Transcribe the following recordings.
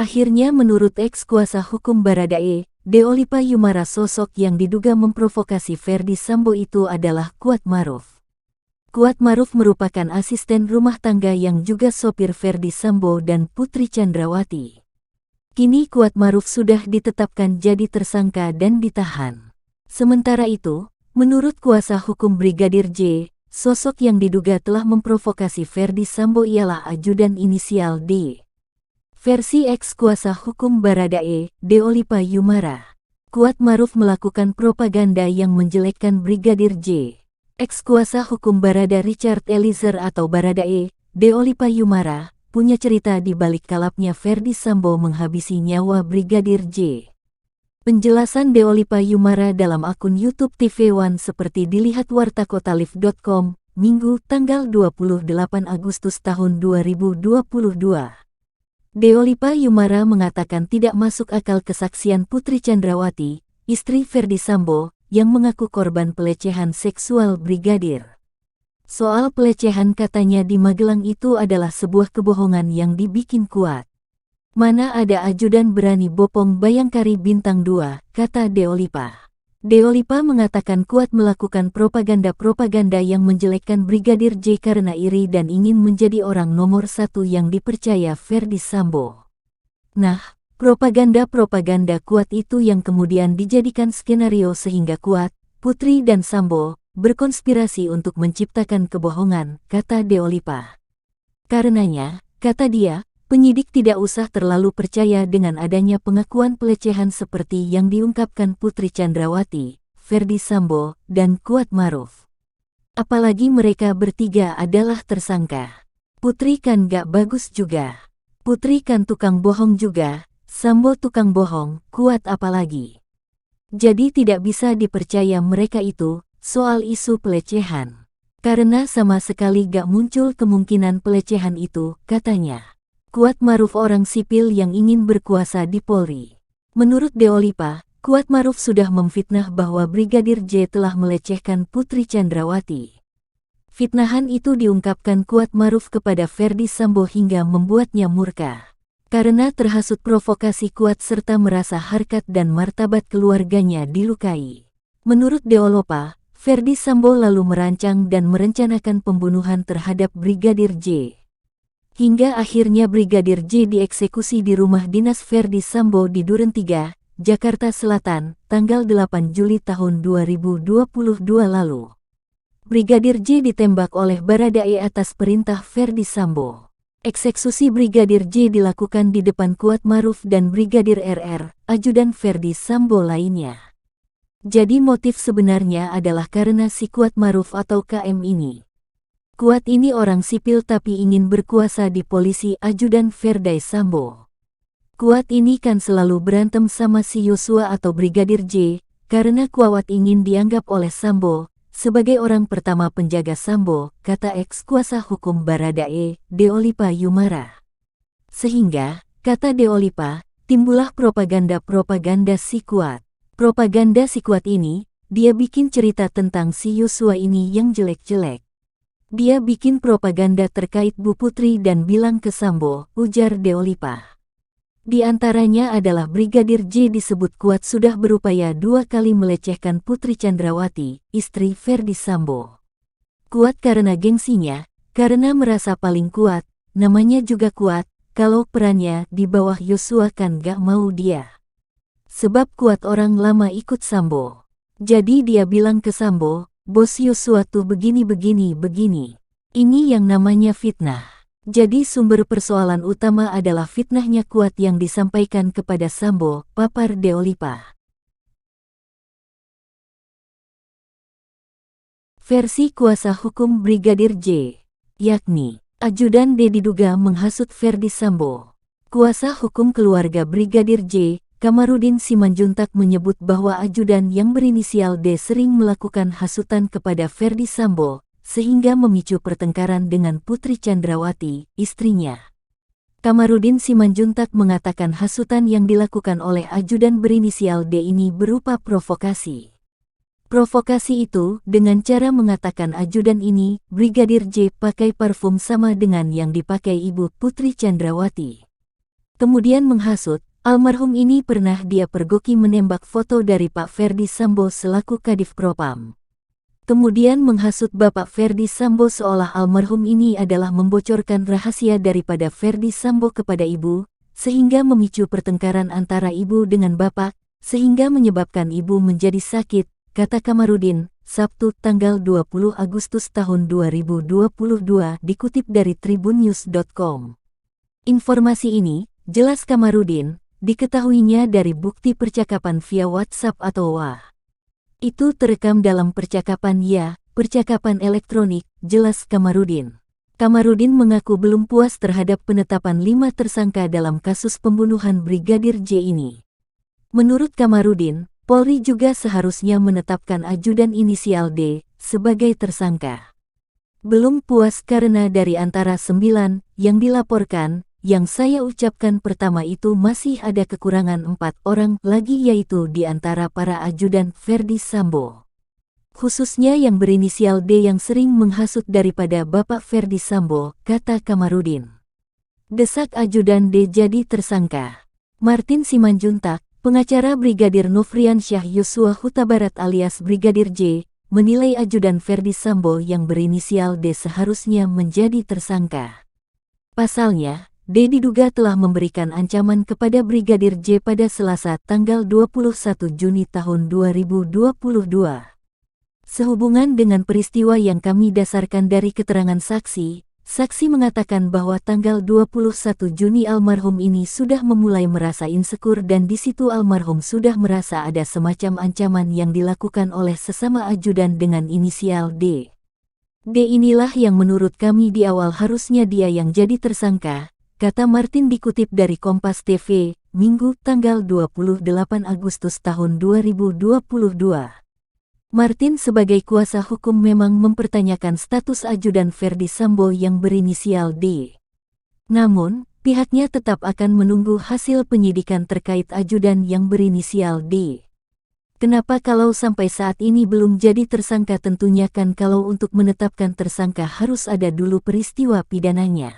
Akhirnya menurut ex-kuasa hukum Baradae, Deolipa Yumara, sosok yang diduga memprovokasi Ferdy Sambo itu adalah Kuat Maruf. Kuat Maruf merupakan asisten rumah tangga yang juga sopir Ferdy Sambo dan Putri Chandrawati. Kini Kuat Maruf sudah ditetapkan jadi tersangka dan ditahan. Sementara itu, menurut kuasa hukum Brigadir J, sosok yang diduga telah memprovokasi Ferdy Sambo ialah ajudan inisial D. Versi ex-kuasa hukum Baradae, Deolipa Yumara. Kuat Maruf melakukan propaganda yang menjelekkan Brigadir J. Ex-kuasa hukum Barada Richard Eliezer atau Baradae, Deolipa Yumara, punya cerita di balik kalapnya Ferdy Sambo menghabisi nyawa Brigadir J. Penjelasan Deolipa Yumara dalam akun YouTube TV One seperti dilihat wartakotalif.com, Minggu tanggal 28 Agustus tahun 2022. Deolipa Yumara mengatakan tidak masuk akal kesaksian Putri Chandrawati, istri Ferdy Sambo, yang mengaku korban pelecehan seksual Brigadir. Soal pelecehan katanya di Magelang itu adalah sebuah kebohongan yang dibikin Kuat. Mana ada ajudan berani bopong Bayangkari Bintang 2, kata Deolipa. Deolipa mengatakan Kuat melakukan propaganda yang menjelekkan Brigadir J karena iri dan ingin menjadi orang nomor satu yang dipercaya Ferdy Sambo. Nah, propaganda Kuat itu yang kemudian dijadikan skenario sehingga Kuat, Putri dan Sambo berkonspirasi untuk menciptakan kebohongan, kata Deolipa. Karenanya, kata dia, penyidik tidak usah terlalu percaya dengan adanya pengakuan pelecehan seperti yang diungkapkan Putri Chandrawati, Ferdy Sambo, dan Kuat Maruf. Apalagi mereka bertiga adalah tersangka. Putri kan gak bagus juga. Putri kan tukang bohong juga, Sambo tukang bohong, Kuat apalagi. Jadi tidak bisa dipercaya mereka itu, soal isu pelecehan. Karena sama sekali gak muncul kemungkinan pelecehan itu, katanya. Kuat Maruf orang sipil yang ingin berkuasa di Polri. Menurut Deolipa, Kuat Maruf sudah memfitnah bahwa Brigadir J telah melecehkan Putri Chandrawati. Fitnahan itu diungkapkan Kuat Maruf kepada Ferdy Sambo hingga membuatnya murka. Karena terhasut provokasi Kuat serta merasa harkat dan martabat keluarganya dilukai. Menurut Deolipa, Ferdy Sambo lalu merancang dan merencanakan pembunuhan terhadap Brigadir J. Hingga akhirnya Brigadir J dieksekusi di rumah dinas Ferdy Sambo di Duren 3, Jakarta Selatan, tanggal 8 Juli tahun 2022 lalu. Brigadir J ditembak oleh Baradae atas perintah Ferdy Sambo. Eksekusi Brigadir J dilakukan di depan Kuat Maruf dan Brigadir RR, ajudan Ferdy Sambo lainnya. Jadi motif sebenarnya adalah karena si Kuat Maruf atau KM ini. Kuat ini orang sipil tapi ingin berkuasa di polisi, ajudan Ferdy Sambo. Kuat ini kan selalu berantem sama si Yosua atau Brigadir J, karena Kuat ingin dianggap oleh Sambo sebagai orang pertama penjaga Sambo, kata ex-kuasa hukum Baradae, Deolipa Yumara. Sehingga, kata Deolipa, timbullah propaganda si Kuat. Propaganda si Kuat ini, dia bikin cerita tentang si Yosua ini yang jelek-jelek. Dia bikin propaganda terkait Bu Putri dan bilang ke Sambo, ujar Deolipa. Di antaranya adalah Brigadir J disebut Kuat sudah berupaya 2 kali melecehkan Putri Chandrawati, istri Ferdy Sambo. Kuat karena gengsinya, karena merasa paling kuat, namanya juga Kuat, kalau perannya di bawah Yosua kan gak mau dia. Sebab Kuat orang lama ikut Sambo. Jadi dia bilang ke Sambo, bos Yosua tuh begini. Ini yang namanya fitnah. Jadi sumber persoalan utama adalah fitnahnya Kuat yang disampaikan kepada Sambo, papar Deolipa. Versi kuasa hukum Brigadir J, yakni ajudan D diduga menghasut Ferdy Sambo. Kuasa hukum keluarga Brigadir J, Kamarudin Simanjuntak menyebut bahwa ajudan yang berinisial D sering melakukan hasutan kepada Ferdy Sambo, sehingga memicu pertengkaran dengan Putri Chandrawati, istrinya. Kamarudin Simanjuntak mengatakan hasutan yang dilakukan oleh ajudan berinisial D ini berupa provokasi. Provokasi itu dengan cara mengatakan ajudan ini, Brigadir J pakai parfum sama dengan yang dipakai Ibu Putri Chandrawati. Kemudian menghasut, almarhum ini pernah dia pergoki menembak foto dari Pak Ferdi Sambo selaku Kadif Propam. Kemudian menghasut Bapak Ferdi Sambo seolah almarhum ini adalah membocorkan rahasia daripada Ferdi Sambo kepada ibu, sehingga memicu pertengkaran antara ibu dengan bapak, sehingga menyebabkan ibu menjadi sakit, kata Kamarudin, Sabtu tanggal 20 Agustus tahun 2022 dikutip dari tribunnews.com. Informasi ini, jelas Kamarudin, diketahuinya dari bukti percakapan via WhatsApp atau WA. Itu terekam dalam percakapan percakapan elektronik, jelas Kamarudin. Kamarudin mengaku belum puas terhadap penetapan 5 tersangka dalam kasus pembunuhan Brigadir J ini. Menurut Kamarudin, Polri juga seharusnya menetapkan ajudan inisial D sebagai tersangka. Belum puas karena dari antara 9 yang dilaporkan, yang saya ucapkan pertama itu masih ada kekurangan 4 orang lagi yaitu di antara para ajudan Ferdi Sambo. Khususnya yang berinisial D yang sering menghasut daripada Bapak Ferdi Sambo, kata Kamarudin. Desak ajudan D jadi tersangka. Martin Simanjuntak, pengacara Brigadir Nofriansyah Yosua Huta Barat alias Brigadir J, menilai ajudan Ferdi Sambo yang berinisial D seharusnya menjadi tersangka. Pasalnya, D diduga telah memberikan ancaman kepada Brigadir J pada Selasa tanggal 21 Juni tahun 2022. Sehubungan dengan peristiwa yang kami dasarkan dari keterangan saksi, saksi mengatakan bahwa tanggal 21 Juni almarhum ini sudah memulai merasa insecure dan di situ almarhum sudah merasa ada semacam ancaman yang dilakukan oleh sesama ajudan dengan inisial D. D inilah yang menurut kami di awal harusnya dia yang jadi tersangka, kata Martin dikutip dari Kompas TV, Minggu tanggal 28 Agustus tahun 2022. Martin sebagai kuasa hukum memang mempertanyakan status ajudan Ferdi Sambo yang berinisial D. Namun, pihaknya tetap akan menunggu hasil penyidikan terkait ajudan yang berinisial D. Kenapa kalau sampai saat ini belum jadi tersangka? Tentunya kan kalau untuk menetapkan tersangka harus ada dulu peristiwa pidananya.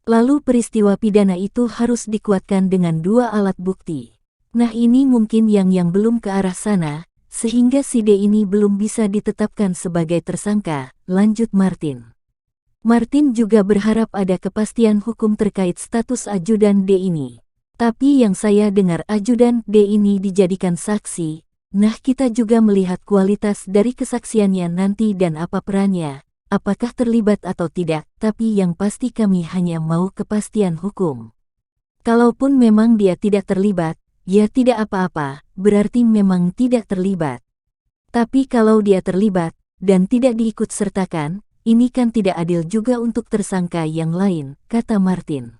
Lalu peristiwa pidana itu harus dikuatkan dengan 2 alat bukti. Nah ini mungkin yang belum ke arah sana, sehingga si D ini belum bisa ditetapkan sebagai tersangka, lanjut Martin. Martin juga berharap ada kepastian hukum terkait status ajudan D ini. Tapi yang saya dengar ajudan D ini dijadikan saksi, nah kita juga melihat kualitas dari kesaksiannya nanti dan apa perannya. Apakah terlibat atau tidak, tapi yang pasti kami hanya mau kepastian hukum. Kalaupun memang dia tidak terlibat, ya tidak apa-apa, berarti memang tidak terlibat. Tapi kalau dia terlibat, dan tidak diikut sertakan, ini kan tidak adil juga untuk tersangka yang lain, kata Martin.